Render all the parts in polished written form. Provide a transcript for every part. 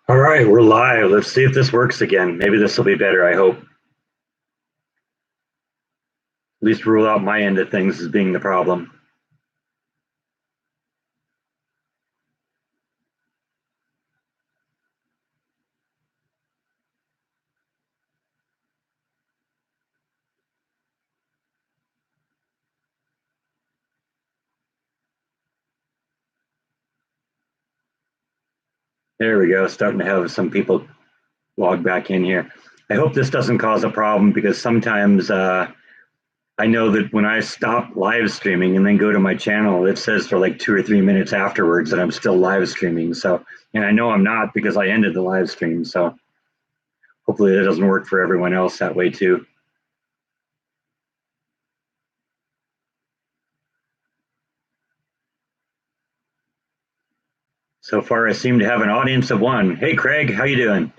All right, we're live. Let's see if this works again. Maybe this will be better, I hope. At least rule out my end of things as being the problem. There we go. Starting to have some people log back in here. I hope this doesn't cause a problem because sometimes I know that when I stop live streaming and then go to my channel, it says for like 2 or 3 minutes afterwards that I'm still live streaming. So, and I know I'm not because I ended the live stream. So hopefully it doesn't work for everyone else that way too. So far, I seem to have an audience of one. Hey, Craig, how you doing?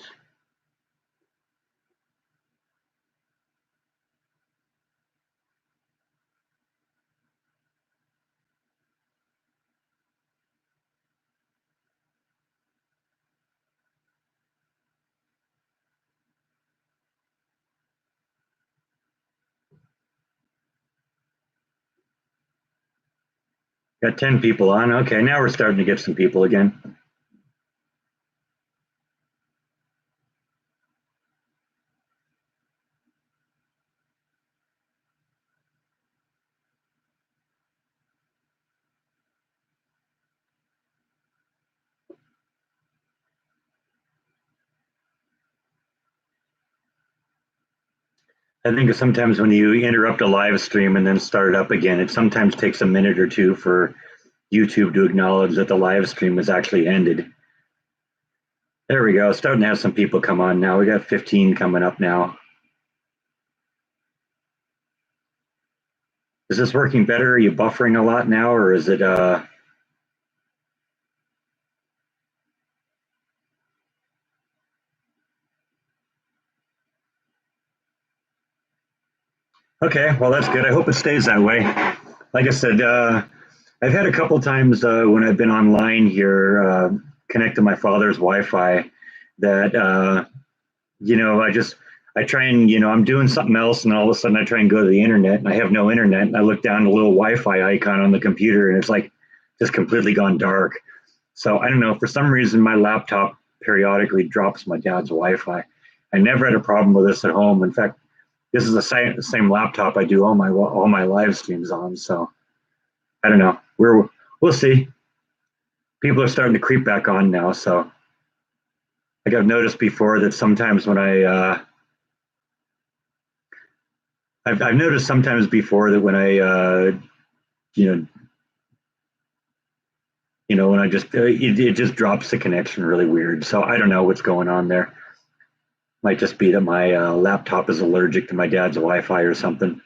Got 10 people on. Okay, now we're starting to get some people again. I think sometimes when you interrupt a live stream and then start it up again, it sometimes takes a minute or two for YouTube to acknowledge that the live stream has actually ended. There we go. Starting to have some people come on now. We got 15 coming up now. Is this working better? Are you buffering a lot now, or is it okay, well that's good. I hope it stays that way. Like I said, I've had a couple times when I've been online here, connect to my father's Wi-Fi that I try and I'm doing something else, and all of a sudden I try and go to the internet, and I have no internet, and I look down the little Wi-Fi icon on the computer, and it's like just completely gone dark. So I don't know. For some reason, my laptop periodically drops my dad's Wi-Fi. I never had a problem with this at home. In fact, this is the same laptop I do all my live streams on. So I don't know. We'll see. People are starting to creep back on now. So like I've noticed before that sometimes when I've noticed sometimes before that when I you know when I just it just drops the connection really weird. So I don't know what's going on there. Might just be that my laptop is allergic to my dad's Wi-Fi or something.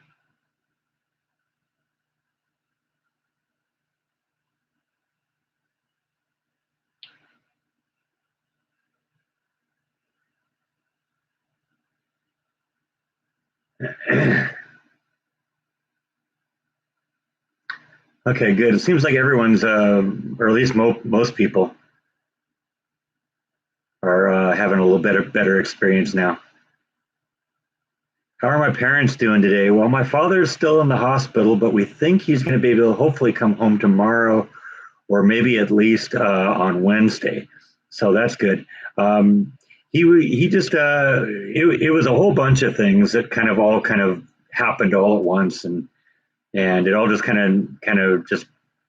Okay, good. It seems like everyone's, or at least most people, are having a little better experience now. How are my parents doing today? Well, my father's still in the hospital, but we think he's going to be able to hopefully come home tomorrow, or maybe at least on Wednesday. So that's good. He just it was a whole bunch of things that kind of happened all at once, and it all just kind of just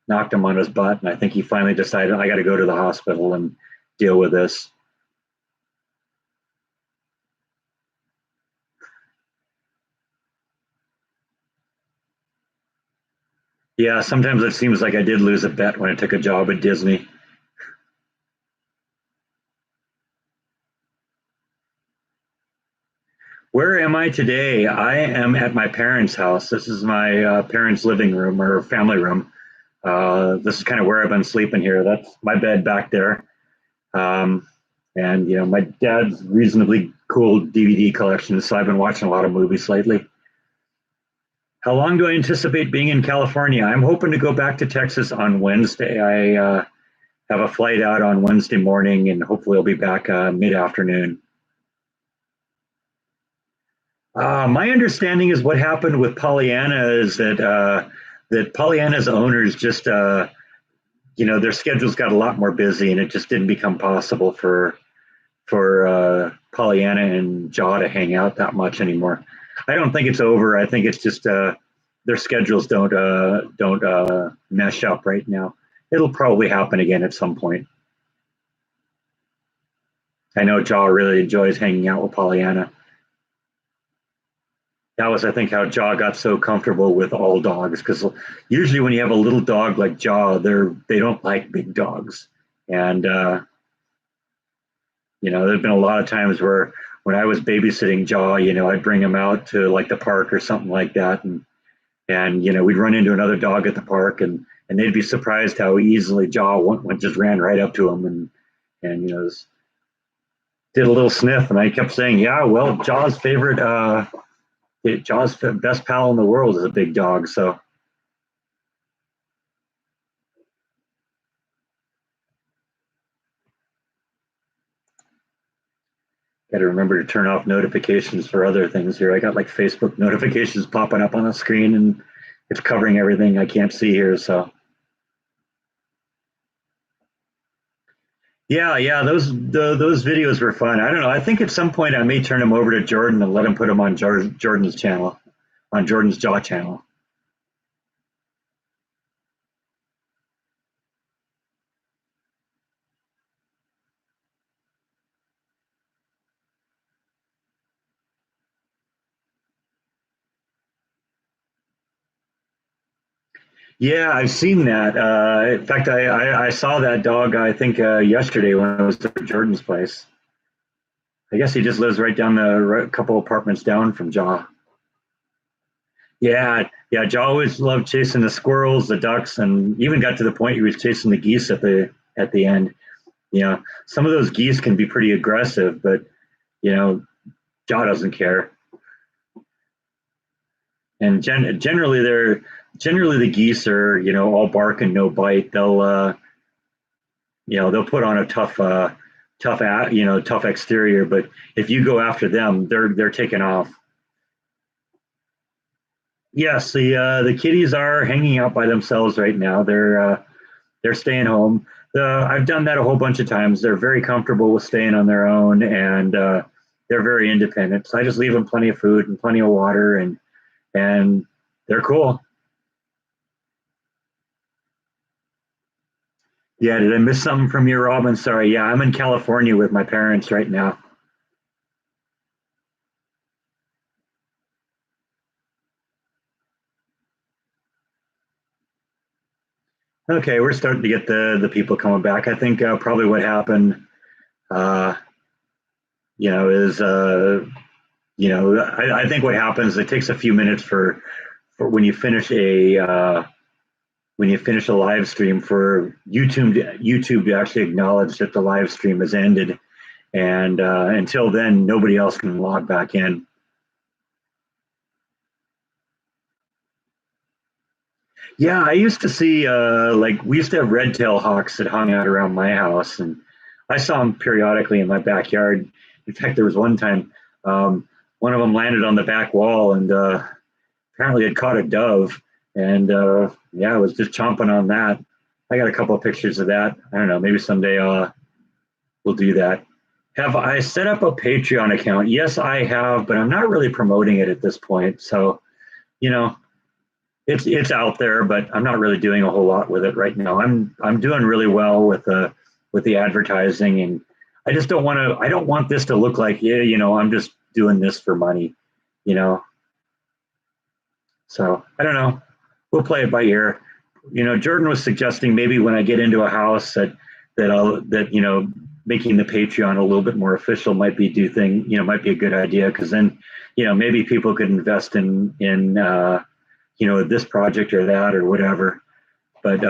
knocked him on his butt. And I think he finally decided I got to go to the hospital and deal with this. Yeah, sometimes it seems like I did lose a bet when I took a job at Disney. Where am I today? I am at my parents' house. This is my parents' living room or family room. This is kind of where I've been sleeping here. That's my bed back there. Um, and my dad's reasonably cool DVD collection, so I've been watching a lot of movies lately. How long do I anticipate being in California? I'm hoping to go back to Texas on Wednesday. I have a flight out on Wednesday morning, and hopefully I'll be back mid-afternoon. My understanding is what happened with Pollyanna is that Pollyanna's owners just their schedules got a lot more busy, and it just didn't become possible for Pollyanna and Jaw to hang out that much anymore. I don't think it's over. I think it's just their schedules don't mesh up right now. It'll probably happen again at some point. I know Jaw really enjoys hanging out with Pollyanna. That was, I think, how Jaw got so comfortable with all dogs. Because usually, when you have a little dog like Jaw, they don't like big dogs. And there's been a lot of times where when I was babysitting Jaw, I'd bring him out to like the park or something like that, and we'd run into another dog at the park, and they'd be surprised how easily Jaw went just ran right up to him and did a little sniff, and I kept saying, yeah, well, Jaw's best pal in the world is a big dog, so. Got to remember to turn off notifications for other things here. I got like Facebook notifications popping up on the screen, and it's covering everything I can't see here. So yeah, those videos were fun. I don't know. I think at some point I may turn them over to Jordan and let him put them on Jordan's channel, on Jordan's Jaw channel. Yeah, I've seen that. In fact, I saw that dog, I think, yesterday when I was at Jordan's place. I guess he just lives right down the couple apartments down from Jaw. Yeah. Jaw always loved chasing the squirrels, the ducks, and even got to the point he was chasing the geese at the end. Some of those geese can be pretty aggressive, but you know, Jaw doesn't care. And generally the geese are all bark and no bite. They'll put on a tough exterior, but if you go after them, they're taking off. Yes, the kitties are hanging out by themselves right now. They're staying home. I've done that a whole bunch of times. They're very comfortable with staying on their own, and they're very independent. So I just leave them plenty of food and plenty of water, and they're cool. Yeah, did I miss something from you, Robin? Sorry. Yeah, I'm in California with my parents right now. Okay, we're starting to get the people coming back. I think probably what happened, uh, is I think what happens. It takes a few minutes for when you finish a live stream for YouTube to actually acknowledge that the live stream has ended, and until then, nobody else can log back in. Yeah, I used to see like we used to have red-tailed hawks that hung out around my house, and I saw them periodically in my backyard. In fact, there was one time one of them landed on the back wall and apparently had caught a dove, and yeah, I was just chomping on that. I got a couple of pictures of that. I don't know, maybe someday we'll do that. Have I set up a Patreon account? Yes, I have, but I'm not really promoting it at this point. So, you know, it's out there, but I'm not really doing a whole lot with it right now. I'm doing really well with the advertising, and I just don't want to. I don't want this to look like, yeah, I'm just doing this for money, you know. So I don't know. We'll play it by ear. Jordan was suggesting maybe when I get into a house that making the Patreon a little bit more official might be might be a good idea, because then maybe people could invest in this project or that or whatever. But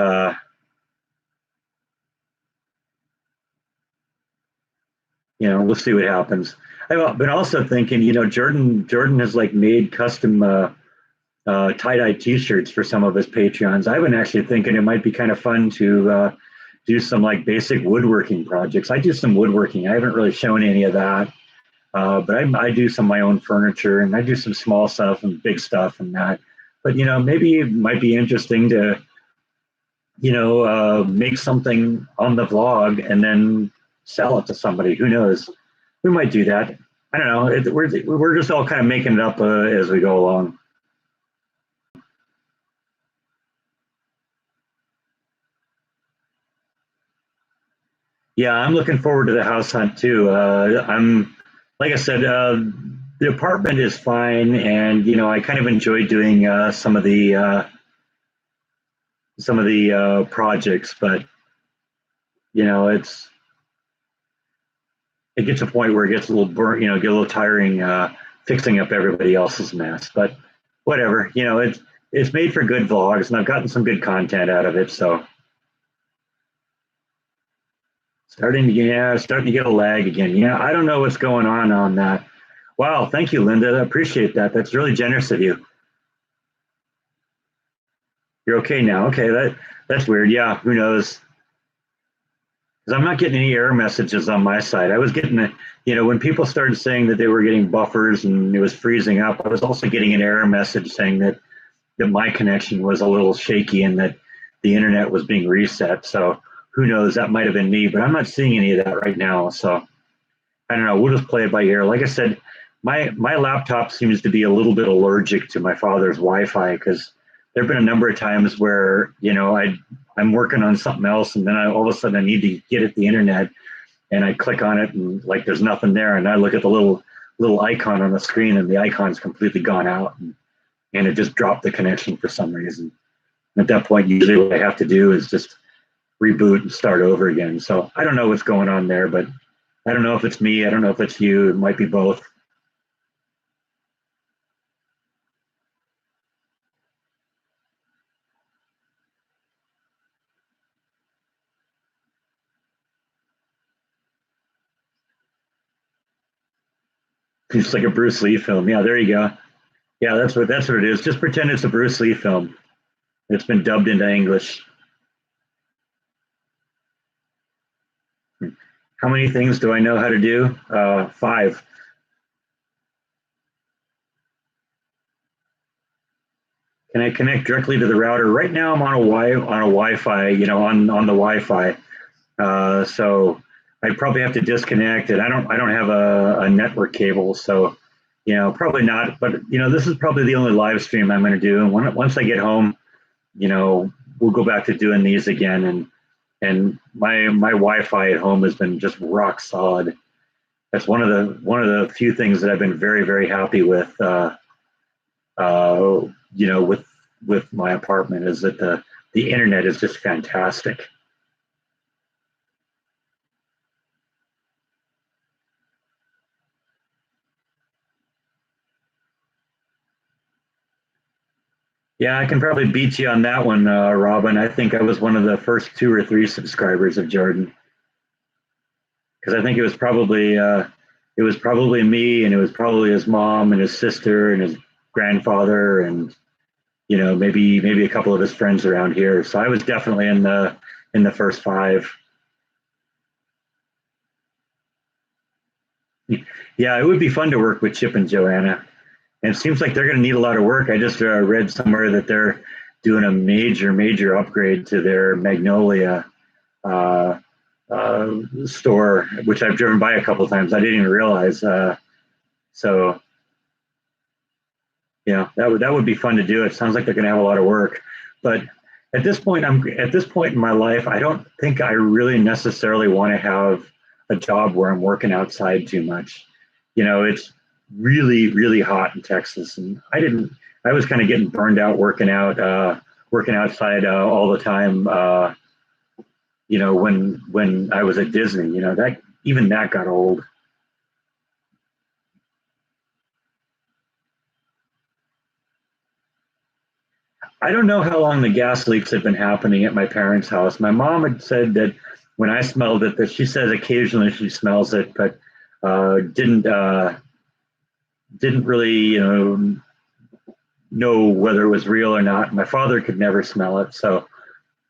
we'll see what happens. I've been also thinking, Jordan has like made custom tie-dye T-shirts for some of his Patreons. I've been actually thinking it might be kind of fun to do some like basic woodworking projects. I do some woodworking. I haven't really shown any of that, but I do some of my own furniture, and I do some small stuff and big stuff and that. But maybe it might be interesting to make something on the vlog and then sell it to somebody. Who knows? We might do that. I don't know. We're just all kind of making it up as we go along. Yeah, I'm looking forward to the house hunt too. Like I said, the apartment is fine, and I kind of enjoy doing some of the projects, but it gets to a point where it gets a little get a little tiring fixing up everybody else's mess. But whatever, it's made for good vlogs, and I've gotten some good content out of it. So starting to get a lag again. Yeah, I don't know what's going on that. Wow, thank you, Linda. I appreciate that. That's really generous of you. You're okay now. Okay, that's weird. Yeah, who knows? Because I'm not getting any error messages on my side. I was getting when people started saying that they were getting buffers and it was freezing up, I was also getting an error message saying that my connection was a little shaky and that the internet was being reset. So who knows? That might have been me, but I'm not seeing any of that right now. So I don't know. We'll just play it by ear. Like I said, my laptop seems to be a little bit allergic to my father's Wi-Fi, because there have been a number of times where I'm working on something else, and then all of a sudden I need to get at the internet, and I click on it and like there's nothing there, and I look at the little icon on the screen, and the icon's completely gone out, and it just dropped the connection for some reason. And at that point, usually what I have to do is just reboot and start over again. So I don't know what's going on there, but I don't know if it's me. I don't know if it's you. It might be both. It's like a Bruce Lee film. Yeah, there you go. Yeah, that's what it is. Just pretend it's a Bruce Lee film. It's been dubbed into English. How many things do I know how to do? 5. Can I connect directly to the router? Right now, I'm on a Wi-Fi. On the Wi-Fi. So I probably have to disconnect it. I don't have a network cable, so probably not. But this is probably the only live stream I'm going to do. And once I get home, we'll go back to doing these again. And my Wi-Fi at home has been just rock solid. That's one of the few things that I've been very, very happy with. With my apartment, is that the internet is just fantastic. Yeah, I can probably beat you on that one, Robin. I think I was one of the first 2 or 3 subscribers of Jordan, because I think it was probably me, and it was probably his mom and his sister and his grandfather, and maybe a couple of his friends around here. So I was definitely in the first 5. Yeah, it would be fun to work with Chip and Joanna. And it seems like they're going to need a lot of work. I just read somewhere that they're doing a major, major upgrade to their Magnolia uh, store, which I've driven by a couple of times. I didn't even realize. So that would be fun to do. It sounds like they're going to have a lot of work. But at this point in my life, I don't think I really necessarily want to have a job where I'm working outside too much. It's really, really hot in Texas, and I was kind of getting burned out working outside all the time. When I was at Disney, that got old. I don't know how long the gas leaks have been happening at my parents' house. My mom had said that when I smelled it, that she says occasionally she smells it, but didn't really know whether it was real or not. My father could never smell it, so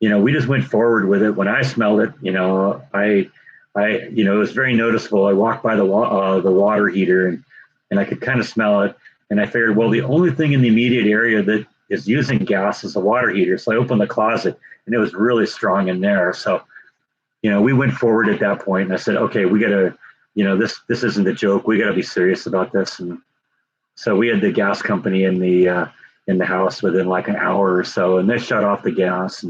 we just went forward with it. When I smelled it, it was very noticeable. I walked by the water heater, and I could kind of smell it. And I figured, well, the only thing in the immediate area that is using gas is a water heater. So I opened the closet, and it was really strong in there. So, we went forward at that point, and I said, okay, we got to, this isn't a joke. We got to be serious about this. And so we had the gas company in the house within like an hour or so, and they shut off the gas.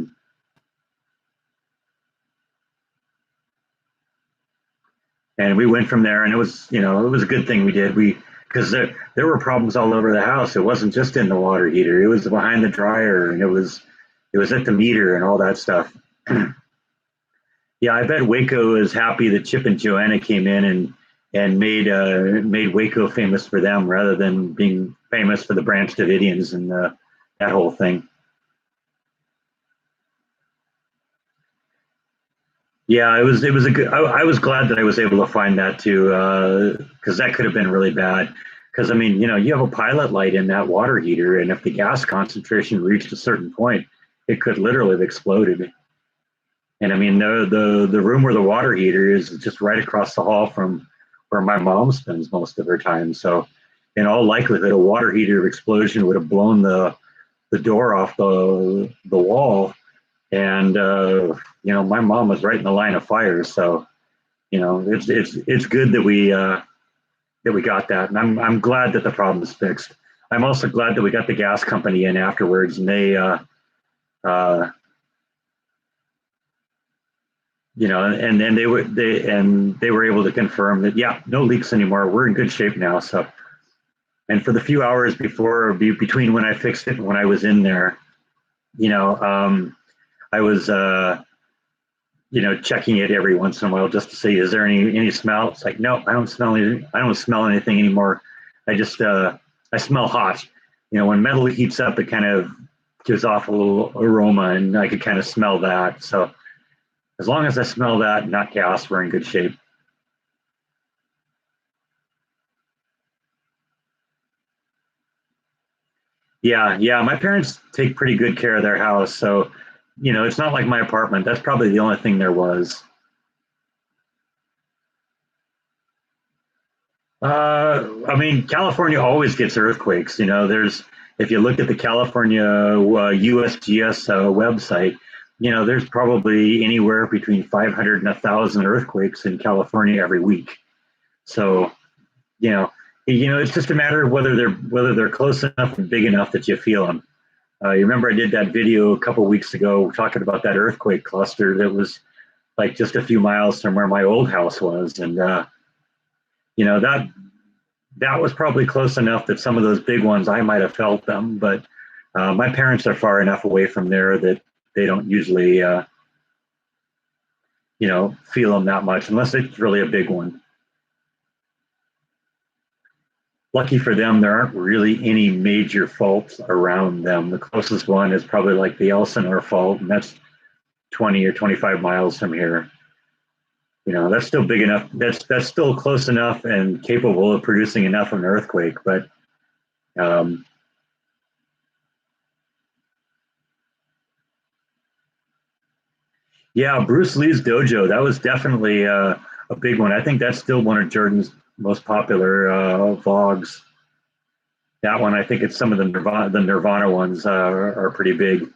And we went from there, and it was a good thing we did. Because there were problems all over the house. It wasn't just in the water heater. It was behind the dryer, and it was at the meter and all that stuff. Yeah, I bet Waco is happy that Chip and Joanna came in and made Waco famous for them rather than being famous for the Branch Davidians and that whole thing. Yeah, it was a good. I was glad that I was able to find that too, because that could have been really bad. Because I mean, you have a pilot light in that water heater, and if the gas concentration reached a certain point, it could literally have exploded. And I mean, the room where the water heater is just right across the hall from where my mom spends most of her time. So, in all likelihood, a water heater explosion would have blown the door off the wall, and my mom was right in the line of fire. So, it's good that we got that, and I'm glad that the problem is fixed. I'm also glad that we got the gas company in afterwards, and uh, and they were able to confirm that, yeah, no leaks anymore. We're in good shape now. So, and for the few hours between when I fixed it and when I was in there, I was checking it every once in a while just to see, is there any smell? It's like, no, I don't smell anything anymore. I smell hot. When metal heats up, it kind of gives off a little aroma, and I could kind of smell that. So as long as I smell that, not gas, we're in good shape. Yeah, yeah. My parents take pretty good care of their house, so it's not like my apartment. That's probably the only thing there was. I mean, California always gets earthquakes. If you look at the California USGS website, there's probably anywhere between 500 and 1,000 earthquakes in California every week. So, you know, it's just a matter of whether they're close enough and big enough that you feel them. You remember I did that video a couple weeks ago talking about that earthquake cluster that was like just a few miles from where my old house was, and that was probably close enough that some of those big ones I might have felt them, but my parents are far enough away from there that they don't usually feel them that much unless it's really a big one. Lucky for them, there aren't really any major faults around them. The closest one is probably like the Elsinore fault, and that's 20 or 25 miles from here. That's still big enough. That's still close enough and capable of producing enough of an earthquake. But um, yeah, Bruce Lee's dojo, that was definitely a big one. I think that's still one of Jordan's most popular vlogs. That one, I think it's some of the Nirvana ones are pretty big.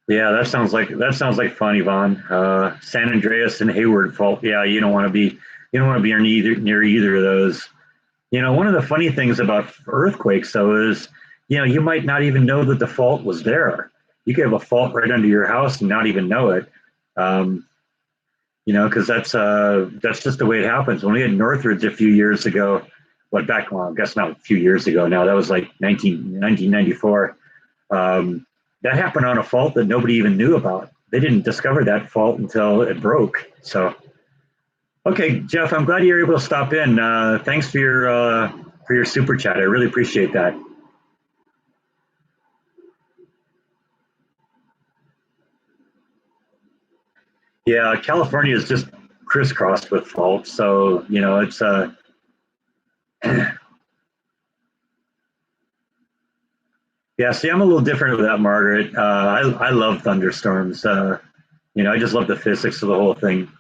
Yeah, that sounds like fun, Yvonne. San Andreas and Hayward fault. Yeah, you don't want to be near either of those. One of the funny things about earthquakes, though, is you might not even know that the fault was there. You could have a fault right under your house and not even know it. Um, because that's just the way it happens. When we had Northridge a few years ago, well, I guess not a few years ago now. That was like 1994. Um, that happened on a fault that nobody even knew about. They didn't discover that fault until it broke. So, okay, Jeff, I'm glad you were able to stop in. Thanks for your super chat. I really appreciate that. Yeah, California is just crisscrossed with faults. So, it's yeah, see, I'm a little different with that, Margaret. I love thunderstorms. I just love the physics of the whole thing.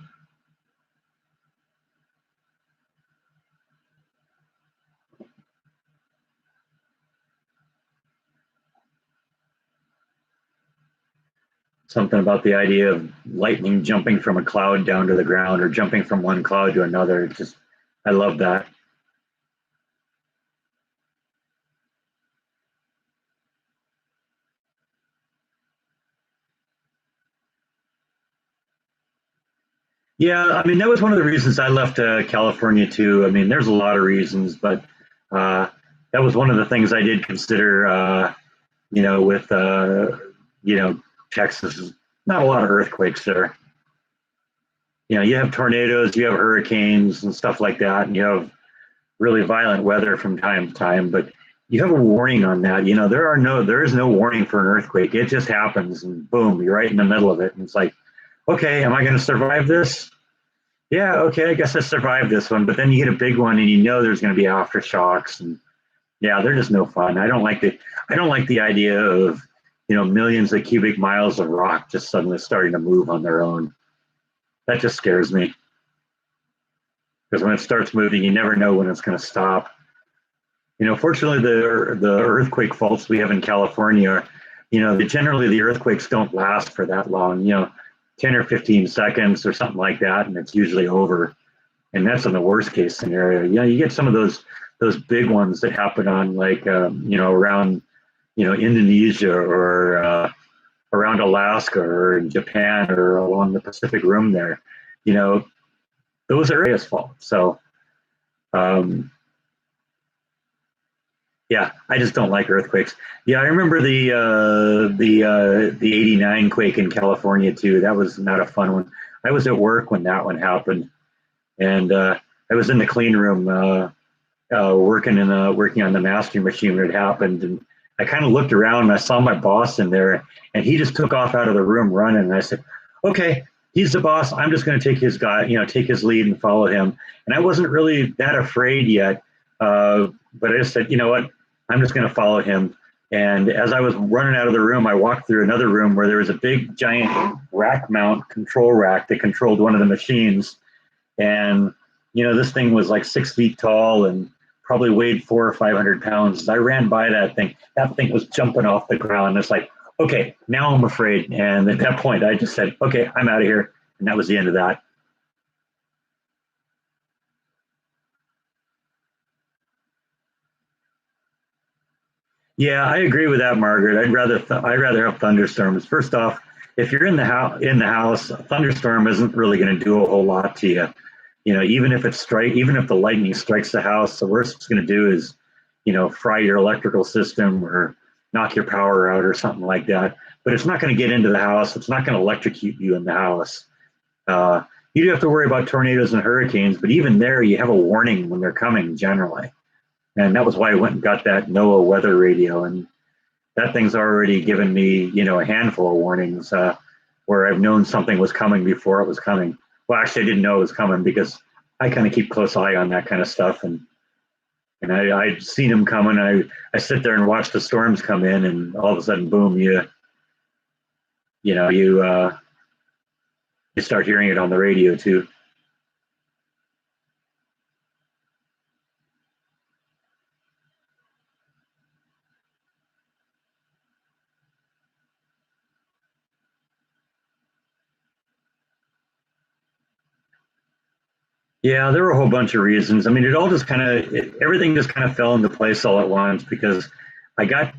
Something about the idea of lightning jumping from a cloud down to the ground or jumping from one cloud to another. Just, I love that. Yeah, I mean, that was one of the reasons I left California too. I mean, there's a lot of reasons, but uh, that was one of the things I did consider. With you know, Texas, not a lot of earthquakes there. You have tornadoes, you have hurricanes and stuff like that, and you have really violent weather from time to time, but you have a warning on that. There is no warning for an earthquake. It just happens and boom, you're right in the middle of it. And it's like, okay, am I going to survive this? Yeah, okay, I guess I survived this one. But then you get a big one and there's going to be aftershocks, and yeah, they're just no fun. I don't like the idea of, millions of cubic miles of rock just suddenly starting to move on their own. That just scares me because when it starts moving, you never know when it's going to stop. Fortunately, the earthquake faults we have in California, generally the earthquakes don't last for that long. 10 or 15 seconds or something like that, and it's usually over. And that's in the worst case scenario. You get some of those big ones that happen on like around Indonesia or around Alaska or in Japan or along the Pacific Rim there. You know, those are areas fault. So um, yeah, I just don't like earthquakes. Yeah, I remember the '89 quake in California too. That was not a fun one. I was at work when that one happened, and I was in the clean room working on the mastering machine when it happened, and I kind of looked around and I saw my boss in there, and he just took off out of the room running. And I said, "Okay, he's the boss. I'm just going to take his guy, take his lead and follow him." And I wasn't really that afraid yet, but I just said, "You know what? I'm just going to follow him." And as I was running out of the room, I walked through another room where there was a big, giant rack mount control rack that controlled one of the machines. And this thing was like 6 feet tall and probably weighed 400 or 500 pounds. As I ran by that thing was jumping off the ground. It's like, okay, now I'm afraid. And at that point, I just said, okay, I'm out of here. And that was the end of that. Yeah, I agree with that, Margaret. I'd rather have thunderstorms. First off, if you're in the house, a thunderstorm isn't really going to do a whole lot to you. Even if the lightning strikes the house, the worst it's going to do is, fry your electrical system or knock your power out or something like that. But it's not going to get into the house. It's not going to electrocute you in the house. Uh, you do have to worry about tornadoes and hurricanes, but even there, you have a warning when they're coming generally. And that was why I went and got that NOAA weather radio, and that thing's already given me, a handful of warnings where I've known something was coming before it was coming. Well, actually, I didn't know it was coming because I kind of keep close eye on that kind of stuff, and I'd seen them coming. I sit there and watch the storms come in, and all of a sudden, boom, you know you start hearing it on the radio too. Yeah, there were a whole bunch of reasons. I mean, it all just everything just kind of fell into place all at once because I got,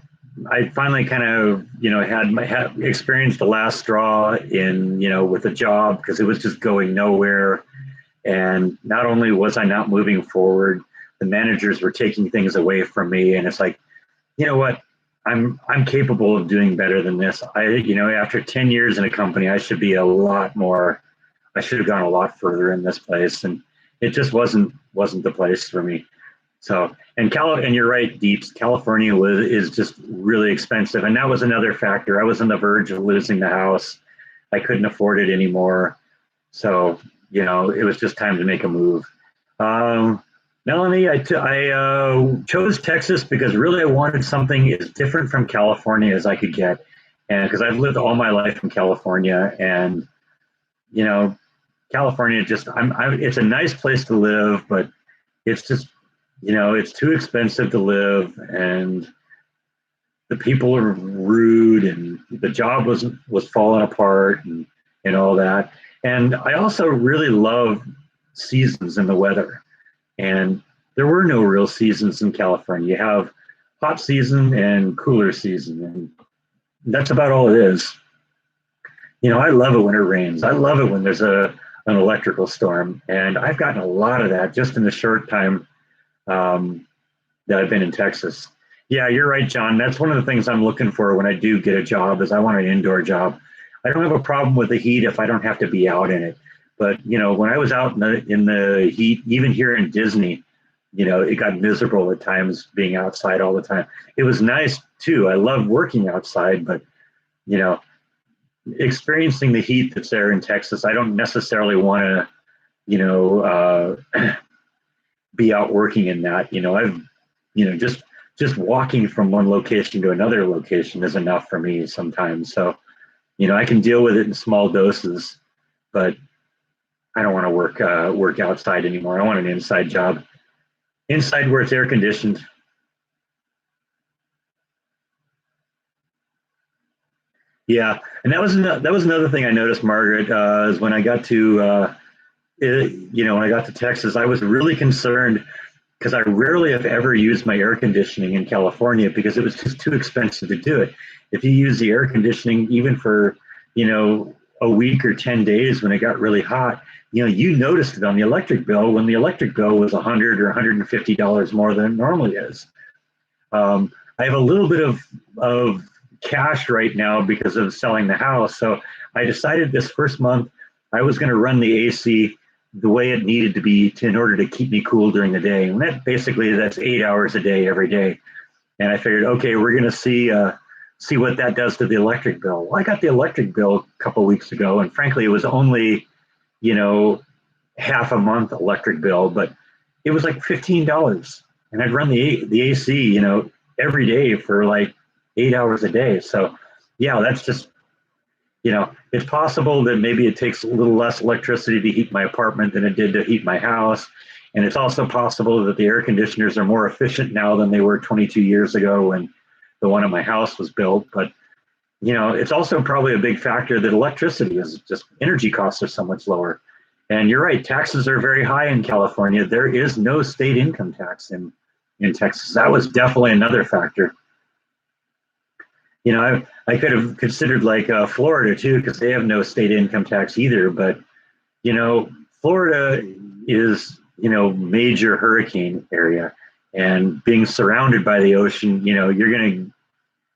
I finally kind of, had experienced the last straw with a job because it was just going nowhere. And not only was I not moving forward, the managers were taking things away from me. And it's like, you know what? I'm capable of doing better than this. After 10 years in a company, I should be a lot more. I should have gone a lot further in this place, and it just wasn't the place for me. So, and you're right, Deeps. California is just really expensive, and that was another factor. I was on the verge of losing the house. I couldn't afford it anymore. So, it was just time to make a move. Um, Melanie, I chose Texas because really I wanted something as different from California as I could get. And because I've lived all my life in California, and, you know, California just, it's a nice place to live, but it's just, it's too expensive to live, and the people are rude, and the job was falling apart, and all that. And I also really love seasons in the weather. And there were no real seasons in California. You have hot season and cooler season, and that's about all it is. I love it when it rains. I love it when there's an electrical storm, and I've gotten a lot of that just in the short time um, that I've been in Texas. Yeah, you're right, John. That's one of the things I'm looking for when I do get a job is I want an indoor job. I don't have a problem with the heat if I don't have to be out in it. But when I was out in the heat, even here in Disney, it got miserable at times being outside all the time. It was nice too. I love working outside, but you know, experiencing the heat that's there in Texas, I don't necessarily want to, be out working in that. Just walking from one location to another location is enough for me sometimes. So, I can deal with it in small doses, but I don't want to work outside anymore. I want an inside job, inside where it's air conditioned. Yeah, and that was another thing I noticed, Margaret, is when I got to when I got to Texas, I was really concerned because I rarely have ever used my air conditioning in California because it was just too expensive to do it. If you use the air conditioning even for a week or 10 days when it got really hot, you noticed it on the electric bill when the electric bill was $100 or $150 more than it normally is. I have a little bit of cash right now because of selling the house. So I decided this first month I was going to run the AC the way it needed to be in order to keep me cool during the day. And that's 8 hours a day every day. And I figured, okay, we're going to see what that does to the electric bill. Well, I got the electric bill a couple of weeks ago, and frankly, it was only you know half a month electric bill, but it was like $15, and I'd run the AC, every day for like 8 hours a day. So, yeah, that's just it's possible that maybe it takes a little less electricity to heat my apartment than it did to heat my house. And it's also possible that the air conditioners are more efficient now than they were 22 years ago when the one at my house was built. But, it's also probably a big factor that electricity is just energy costs are so much lower. And you're right, taxes are very high in California. There is no state income tax in Texas. That was definitely another factor. I could have considered like Florida too, because they have no state income tax either. But Florida is major hurricane area, and being surrounded by the ocean, you're gonna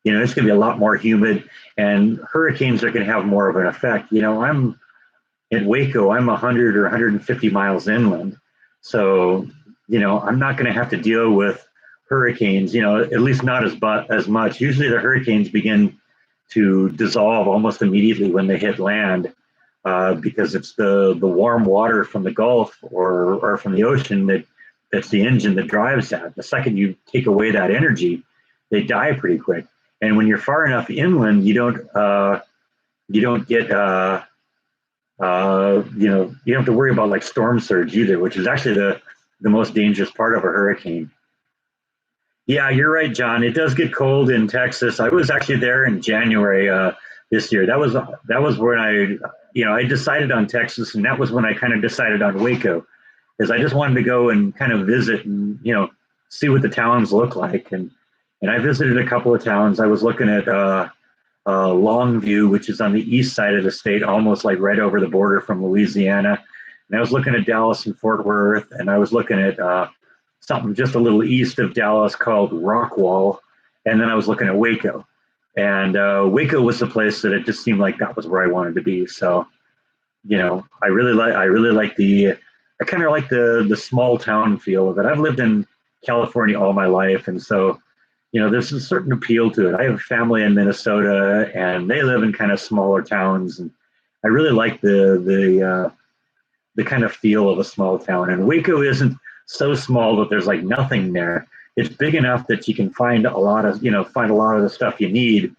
it's gonna be a lot more humid, and hurricanes are gonna have more of an effect. I'm in Waco. I'm 100 or 150 miles inland, so I'm not gonna have to deal with hurricanes, at least not as much. Usually the hurricanes begin to dissolve almost immediately when they hit land, because it's the warm water from the Gulf or from the ocean that's the engine that drives that. The second you take away that energy, they die pretty quick. And when you're far enough inland, you don't get you don't have to worry about like storm surge either, which is actually the most dangerous part of a hurricane. Yeah, you're right, John. It does get cold in Texas. I was actually there in January this year. That was when I decided on Texas, and that was when I kind of decided on Waco, because I just wanted to go and kind of visit and see what the towns look like. And I visited a couple of towns. I was looking at Longview, which is on the east side of the state, almost like right over the border from Louisiana. And I was looking at Dallas and Fort Worth, and I was looking at something just a little east of Dallas called Rockwall, and then I was looking at Waco, and Waco was the place that it just seemed like that was where I wanted to be. So, I kind of like the small town feel of it. I've lived in California all my life, and so there's a certain appeal to it. I have family in Minnesota, and they live in kind of smaller towns, and I really like the kind of feel of a small town. And Waco isn't so small that there's like nothing there. It's big enough that you can find a lot of, find a lot of the stuff you need,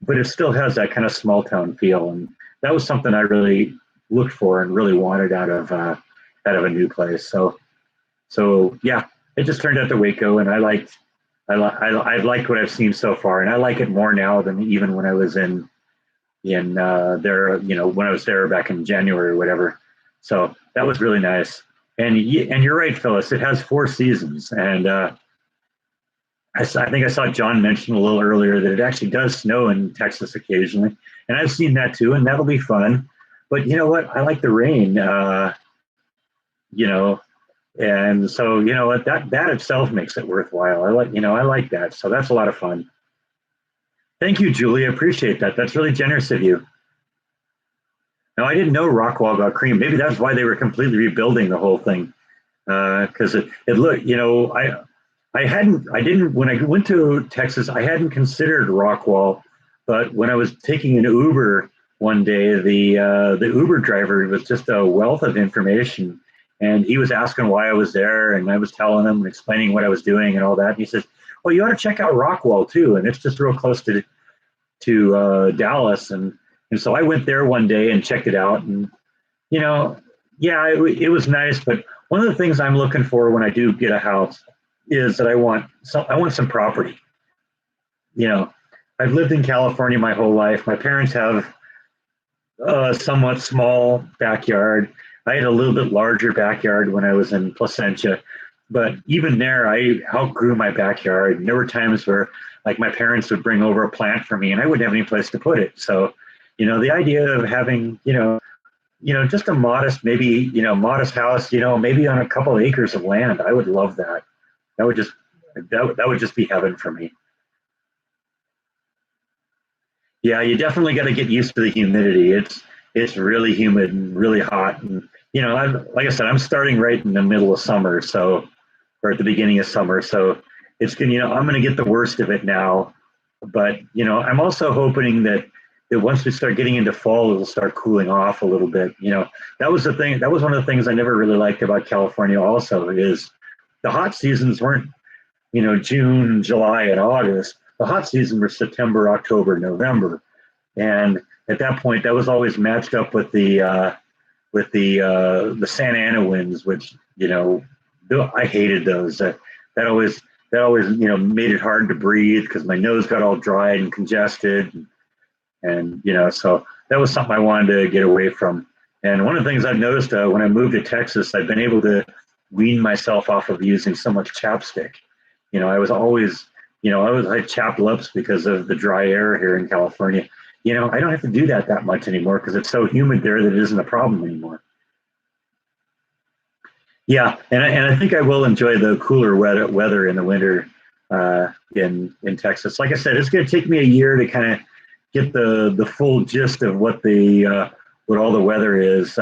but it still has that kind of small town feel. And that was something I really looked for and really wanted out of a new place. So yeah, it just turned out to Waco, and I liked what I've seen so far, and I like it more now than even when I was in there, when I was there back in January or whatever. So that was really nice. And you're right, Phyllis. It has 4 seasons, and I think I saw John mention a little earlier that it actually does snow in Texas occasionally, and I've seen that too, and that'll be fun. But you know what? I like the rain. You know, and so you know what that itself makes it worthwhile. I like that. So that's a lot of fun. Thank you, Julie. I appreciate that. That's really generous of you. Now, I didn't know Rockwall got creamed. Maybe that's why they were completely rebuilding the whole thing. Because it looked, I didn't, when I went to Texas, I hadn't considered Rockwall. But when I was taking an Uber one day, the Uber driver was just a wealth of information. And he was asking why I was there, and I was telling him and explaining what I was doing and all that. And he says, "Well, you ought to check out Rockwall too, and it's just real close to Dallas." And so I went there one day and checked it out, and yeah, it was nice. But one of the things I'm looking for when I do get a house is that I want some property. I've lived in California my whole life. My parents have a somewhat small backyard. I had a little bit larger backyard when I was in Placentia, but even there, I outgrew my backyard. And there were times where, like, my parents would bring over a plant for me, and I wouldn't have any place to put it. So, the idea of having, just a modest, maybe, modest house, maybe on a couple of acres of land, I would love that. That would just be heaven for me. Yeah, you definitely got to get used to the humidity. It's really humid and really hot, and like I said, I'm starting right in the middle of summer, or at the beginning of summer, so it's going. I'm going to get the worst of it now, but I'm also hoping that once we start getting into fall, it'll start cooling off a little bit. That was the thing. That was one of the things I never really liked about California. Also, is the hot seasons weren't June, July, and August. The hot season was September, October, November, and at that point, that was always matched up with the Santa Ana winds, which I hated those. That always made it hard to breathe because my nose got all dried and congested, and so that was something I wanted to get away from. And one of the things I've noticed when I moved to Texas, I've been able to wean myself off of using so much chapstick. I was always I had chapped lips because of the dry air here in California. I don't have to do that much anymore because it's so humid there that it isn't a problem anymore. Yeah, and I think I will enjoy the cooler weather in the winter in Texas. Like I said, it's going to take me a year to kind of get the full gist of what all the weather is,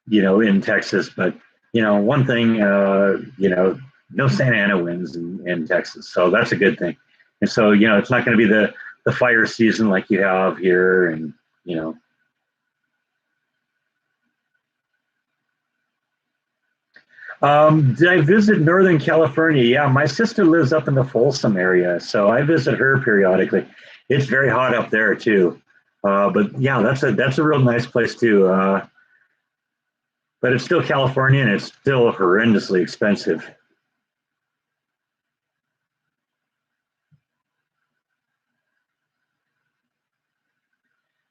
in Texas. But one thing, no Santa Ana winds in Texas, so that's a good thing. And so it's not going to be the fire season like you have here, and Did I visit Northern California? Yeah, my sister lives up in the Folsom area, so I visit her periodically. It's very hot up there too, but yeah, that's a real nice place too. But it's still California, and it's still horrendously expensive.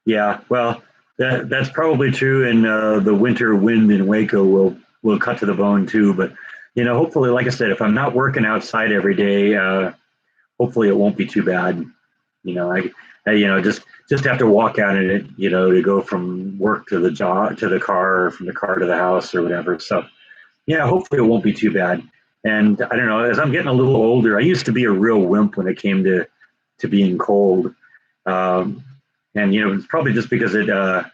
Yeah, well, that's probably true, and the winter wind in Waco will cut to the bone too. But hopefully, like I said, if I'm not working outside every day, hopefully it won't be too bad. Just have to walk out in it, to go from work to the job to the car, or from the car to the house or whatever. So yeah, hopefully it won't be too bad. And I don't know, as I'm getting a little older, I used to be a real wimp when it came to being cold. Um, and it's probably just because I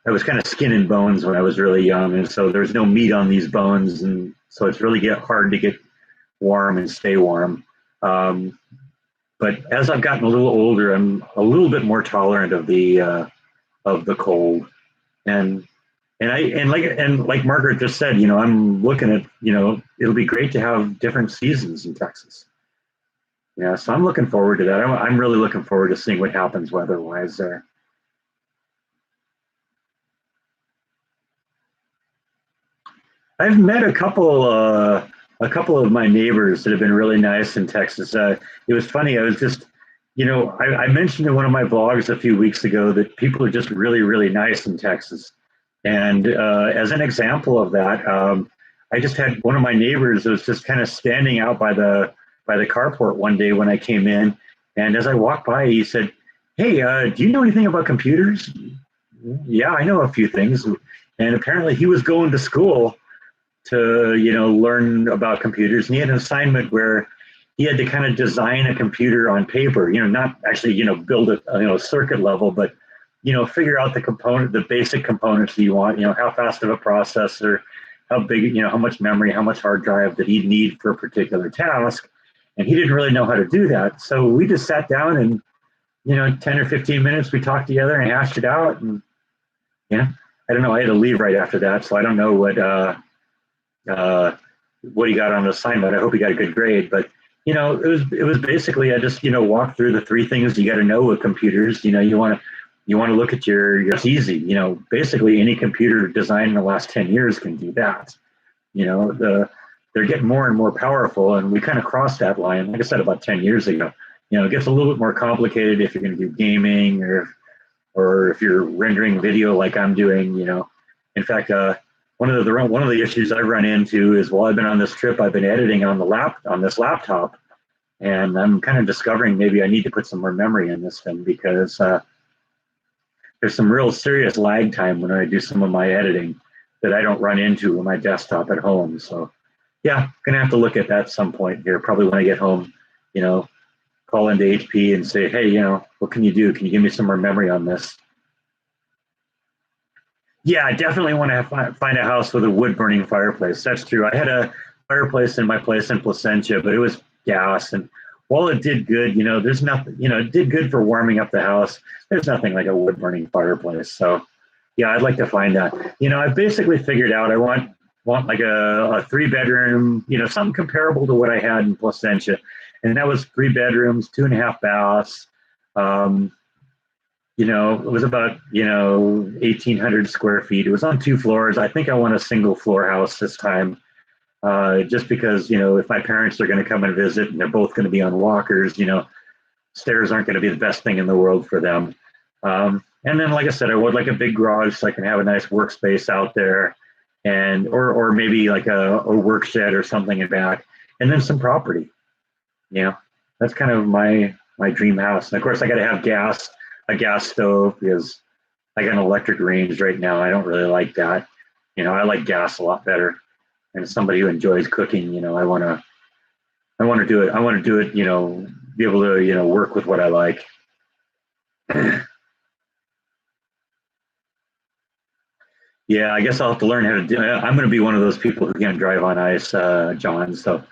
was kind of skin and bones when I was really young, and so there's no meat on these bones, and so it's really hard to get warm and stay warm. But as I've gotten a little older, I'm a little bit more tolerant of of the cold. And and like Margaret just said, I'm looking at, it'll be great to have different seasons in Texas. Yeah, so I'm looking forward to that. I'm really looking forward to seeing what happens weather-wise there. I've met a couple of my neighbors that have been really nice in Texas. It was funny. I was just, I mentioned in one of my vlogs a few weeks ago that people are just really, really nice in Texas. And as an example of that, I just had one of my neighbors that was just kind of standing out by the carport one day when I came in, and as I walked by, he said, "Hey, do you know anything about computers?" Yeah, I know a few things. And apparently, he was going to school to learn about computers, and he had an assignment where he had to kind of design a computer on paper, not actually build it circuit level, but figure out the basic components that you want, how fast of a processor, how big, how much memory, how much hard drive that he'd need for a particular task. And he didn't really know how to do that, so we just sat down and 10 or 15 minutes we talked together and hashed it out. And I don't know, I had to leave right after that, so I don't know uh, what he got on the assignment. I hope he got a good grade, but it was basically I just walked through the three things you got to know with computers. You want to look at it's easy. Basically any computer designed in the last 10 years can do that. They're getting more and more powerful, and we kind of crossed that line. Like I said, about 10 years ago. It gets a little bit more complicated if you're going to do gaming or if you're rendering video like I'm doing. In fact, one of the issues I've run into is while I've been on this trip, I've been editing on this laptop, and I'm kind of discovering maybe I need to put some more memory in this thing because there's some real serious lag time when I do some of my editing that I don't run into on my desktop at home. So yeah, gonna have to look at that some point here. Probably when I get home, you know, call into HP and say, hey, what can you do? Can you give me some more memory on this? Yeah, I definitely want to find a house with a wood burning fireplace. That's true. I had a fireplace in my place in Placentia, but it was gas. And while it did good, there's nothing, it did good for warming up the house. There's nothing like a wood burning fireplace. So yeah, I'd like to find that. I've basically figured out I want like a 3 bedroom, something comparable to what I had in Placentia. And that was 3 bedrooms, 2.5 baths. Um, it was about 1,800 square feet. It was on 2 floors. I think I want a single floor house this time, just because if my parents are going to come and visit and they're both going to be on walkers, stairs aren't going to be the best thing in the world for them. And then, like I said, I would like a big garage so I can have a nice workspace out there, and or maybe like a work shed or something in back, and then some property. That's kind of my dream house. And of course, I got to have a gas stove because I got an electric range right now. I don't really like that. I like gas a lot better. And as somebody who enjoys cooking, I want to do it. I want to do it. Be able to work with what I like. Yeah, I guess I'll have to learn how to do it. I'm going to be one of those people who can't drive on ice, John. So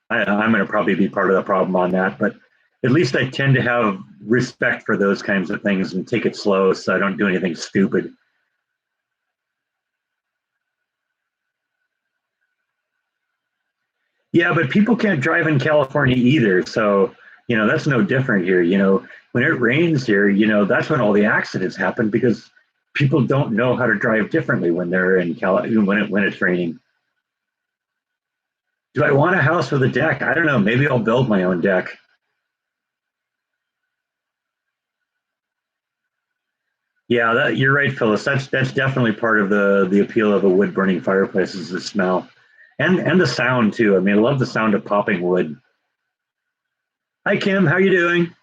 I'm going to probably be part of the problem on that. But at least I tend to have respect for those kinds of things and take it slow so I don't do anything stupid. Yeah, but people can't drive in California either. So, that's no different here. When it rains here, that's when all the accidents happen because people don't know how to drive differently when they're in when it's raining. Do I want a house with a deck? I don't know. Maybe I'll build my own deck. Yeah, you're right, Phyllis. That's definitely part of the appeal of a wood burning fireplace is the smell, and the sound too. I mean, I love the sound of popping wood. Hi, Kim. How you doing?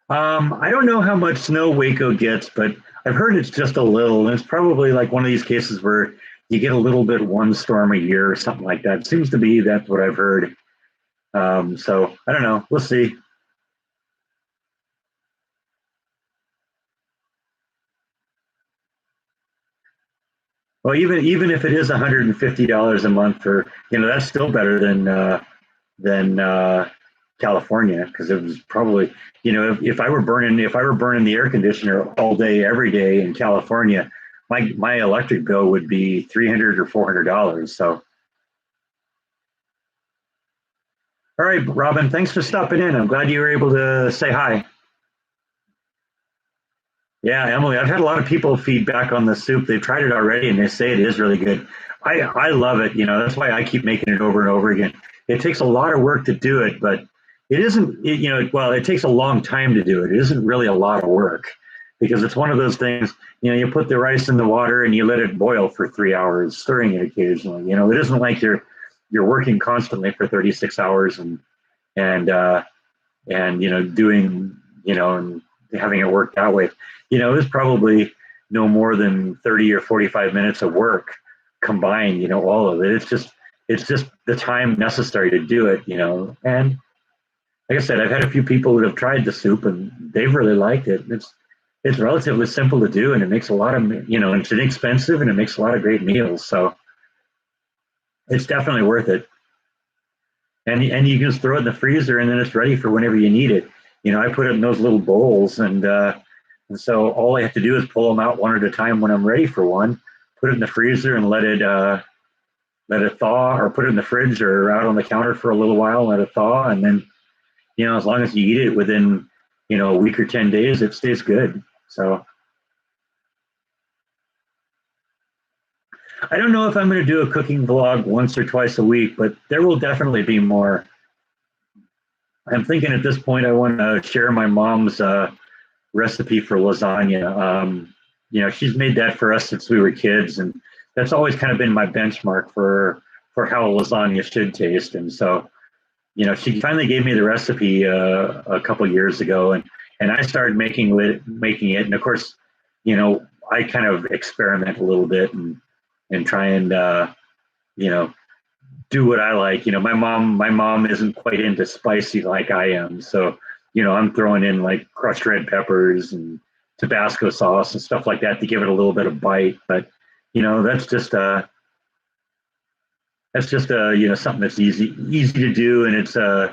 I don't know how much snow Waco gets, but I've heard it's just a little, and it's probably like one of these cases where you get a little bit one storm a year or something like that. It seems to be that's what I've heard. So I don't know. We'll see. Well, even if it is $150 a month, for that's still better than California, because it was probably, if I were burning the air conditioner all day every day in California, my electric bill would be $300 or $400. So, all right, Robin, thanks for stopping in. I'm glad you were able to say hi. Yeah, Emily, I've had a lot of people feedback on the soup. They've tried it already and they say it is really good. I love it. That's why I keep making it over and over again. It takes a lot of work to do it, but it isn't, well, it takes a long time to do it. It isn't really a lot of work because it's one of those things, you put the rice in the water and you let it boil for 3 hours, stirring it occasionally. It isn't like you're working constantly for 36 hours and, uh, and doing and having it work that way. It was probably no more than 30 or 45 minutes of work combined. All of it. It's just the time necessary to do it. And like I said, I've had a few people that have tried the soup and they've really liked it. It's relatively simple to do, and it makes a lot of it's inexpensive and it makes a lot of great meals. So it's definitely worth it. And you can just throw it in the freezer and then it's ready for whenever you need it. I put it in those little bowls, and so all I have to do is pull them out one at a time when I'm ready for one, put it in the freezer and let it thaw, or put it in the fridge or out on the counter for a little while, let it thaw, and then as long as you eat it within a week or 10 days, it stays good. So I don't know if I'm going to do a cooking vlog once or twice a week, but there will definitely be more. I'm thinking at this point I want to share my mom's recipe for lasagna. She's made that for us since we were kids, and that's always kind of been my benchmark for how lasagna should taste. And so, she finally gave me the recipe a couple years ago, and I started making it. And of course, I kind of experiment a little bit and try and do what I like. My mom isn't quite into spicy like I am, so I'm throwing in like crushed red peppers and Tabasco sauce and stuff like that to give it a little bit of bite. But that's just something that's easy to do, and it's I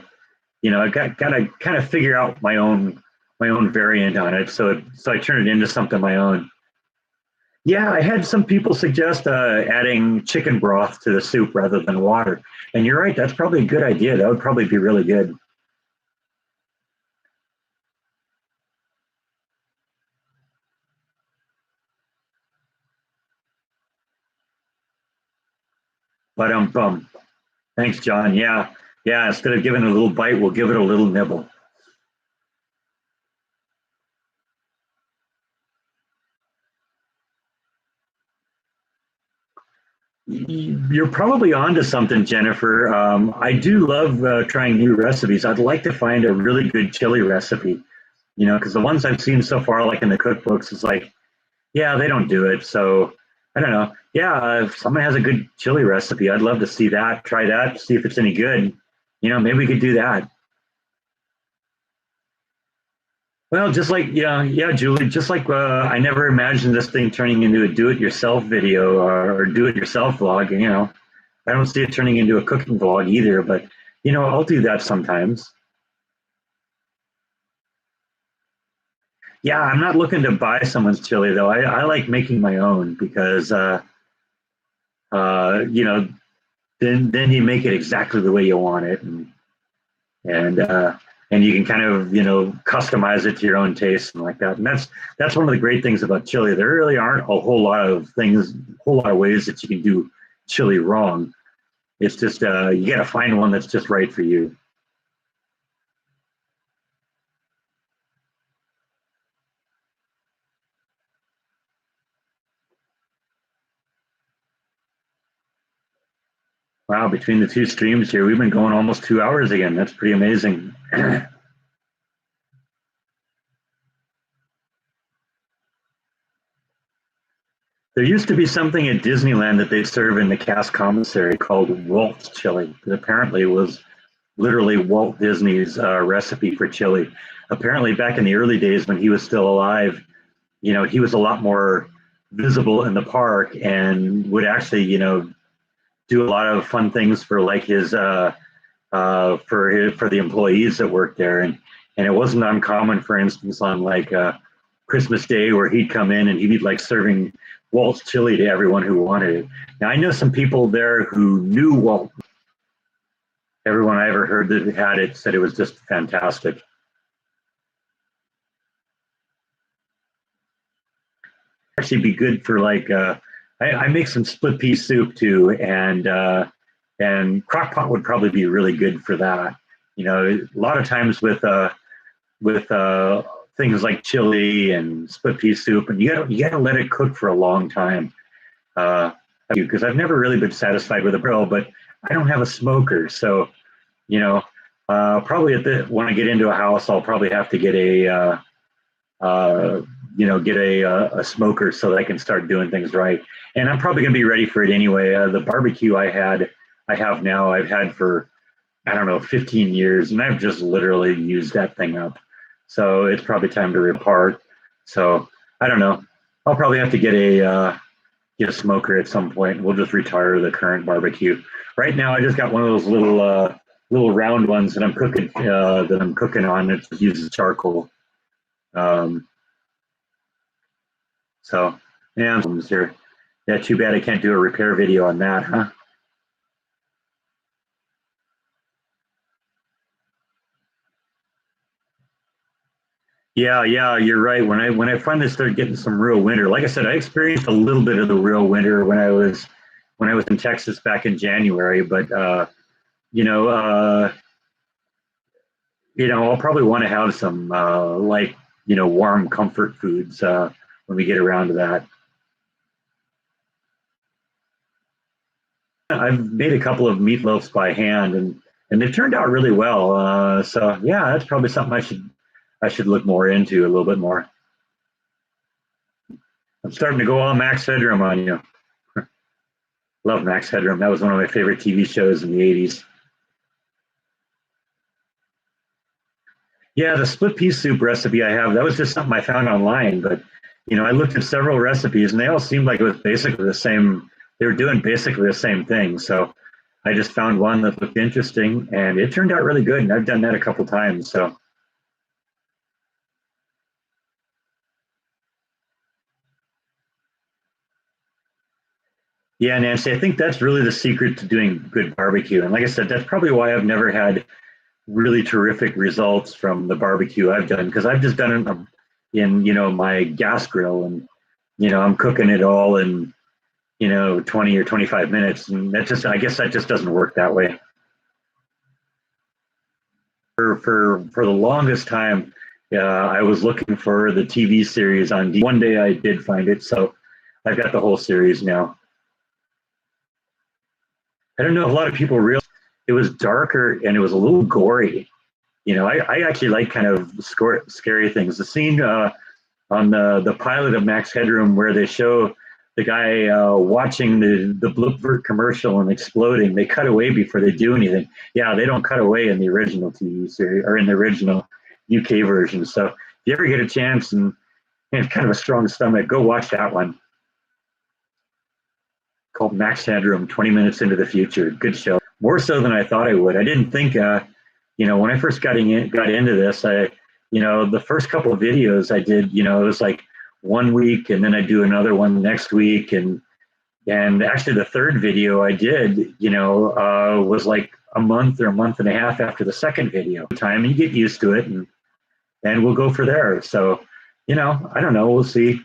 got to kind of figure out my own variant on it. So I turn it into something my own. Yeah, I had some people suggest adding chicken broth to the soup rather than water. And you're right, that's probably a good idea. That would probably be really good. But thanks, John. Yeah, yeah. Instead of giving it a little bite, we'll give it a little nibble. You're probably onto something, Jennifer. I do love trying new recipes. I'd like to find a really good chili recipe. Because the ones I've seen so far, like in the cookbooks, is like, yeah, they don't do it. So I don't know. Yeah, if someone has a good chili recipe, I'd love to see that, try that, see if it's any good. Maybe we could do that. Well, just like, yeah, Julie, just like I never imagined this thing turning into a do-it-yourself video or do-it-yourself vlog. I don't see it turning into a cooking vlog either, but I'll do that sometimes. Yeah, I'm not looking to buy someone's chili though. I like making my own because uh, you know, then you make it exactly the way you want it, and and you can kind of customize it to your own taste and like that. And that's one of the great things about chili. There really aren't a whole lot of ways that you can do chili wrong. It's just you got to find one that's just right for you. Wow, between the two streams here, we've been going almost 2 hours again. That's pretty amazing. There used to be something at Disneyland that they serve in the cast commissary called Walt's chili. That apparently was literally Walt Disney's recipe for chili. Apparently, back in the early days when he was still alive, he was a lot more visible in the park and would actually, do a lot of fun things for like his for the employees that worked there, and it wasn't uncommon, for instance, on like Christmas Day, where he'd come in and he'd be like serving Walt's chili to everyone who wanted it. Now I know some people there who knew Walt. Everyone I ever heard that had it said it was just fantastic. Actually, be good for like I make some split pea soup too, and crock pot would probably be really good for that. You know, a lot of times with things like chili and split pea soup, and you gotta let it cook for a long time. Because I've never really been satisfied with a grill, but I don't have a smoker, so you know, probably when I get into a house, I'll probably have to get a smoker so that I can start doing things right. And I'm probably gonna be ready for it anyway. The barbecue I have now, I've had for, I don't know, 15 years, and I've just literally used that thing up. So it's probably time to repart. So I don't know. I'll probably have to get a smoker at some point. We'll just retire the current barbecue. Right now, I just got one of those little round ones that I'm cooking on. It uses charcoal. So yeah, here. Yeah, too bad I can't do a repair video on that, huh? Yeah, yeah, you're right. When I finally started getting some real winter, like I said, I experienced a little bit of the real winter when I was in Texas back in January. But you know, uh, I'll probably want to have some warm comfort foods when we get around to that. I've made a couple of meatloafs by hand, and they've turned out really well. So yeah, that's probably something I should look more into a little bit more. I'm starting to go all Max Headroom on you. Love Max Headroom. That was one of my favorite TV shows in the 80s. Yeah, the split pea soup recipe I have, that was just something I found online. But, I looked at several recipes and they all seemed like it was basically the same. They were doing basically the same thing. So I just found one that looked interesting and it turned out really good. And I've done that a couple times. So yeah, Nancy, I think that's really the secret to doing good barbecue. And like I said, that's probably why I've never had really terrific results from the barbecue I've done, because I've just done it in my gas grill, and I'm cooking it all in 20 or 25 minutes, and I guess that just doesn't work that way. For the longest time, I was looking for the TV series on D. One day I did find it, so I've got the whole series now. I don't know if a lot of people realize it was darker and it was a little gory. I actually like kind of scary things. The scene on the pilot of Max Headroom where they show the guy watching the Blipvert commercial and exploding, they cut away before they do anything. Yeah, they don't cut away in the original TV series or in the original UK version. So if you ever get a chance and have kind of a strong stomach, go watch that one called Max Headroom, 20 Minutes into the Future. Good show. More so than I thought I would. I didn't think, when I first got into this, the first couple of videos I did, it was like 1 week and then I do another one next week. And actually the third video I did, was like a month or a month and a half after the second video. Time, and you get used to it, and we'll go for there. So, I don't know. We'll see.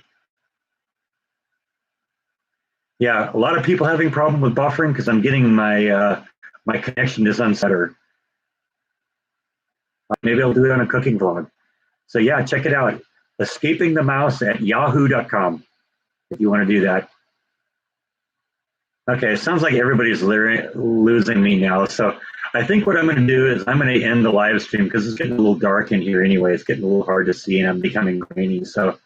Yeah, a lot of people having problem with buffering because I'm getting my connection is unset. Maybe I'll do it on a cooking vlog. So yeah, check it out. Escaping the Mouse at yahoo.com if you want to do that. Okay, it sounds like everybody's losing me now. So I think what I'm going to do is I'm going to end the live stream because it's getting a little dark in here anyway. It's getting a little hard to see and I'm becoming grainy. So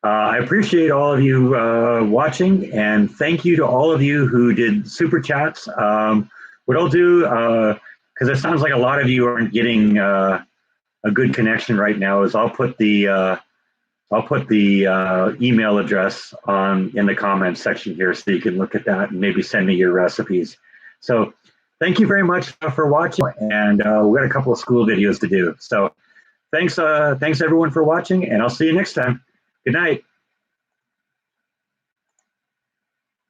I appreciate all of you watching, and thank you to all of you who did super chats. What I'll do, because it sounds like a lot of you aren't getting a good connection right now, is I'll put the email address in the comments section here so you can look at that and maybe send me your recipes. So thank you very much for watching, and we got a couple of school videos to do. So thanks everyone for watching, and I'll see you next time. Good night.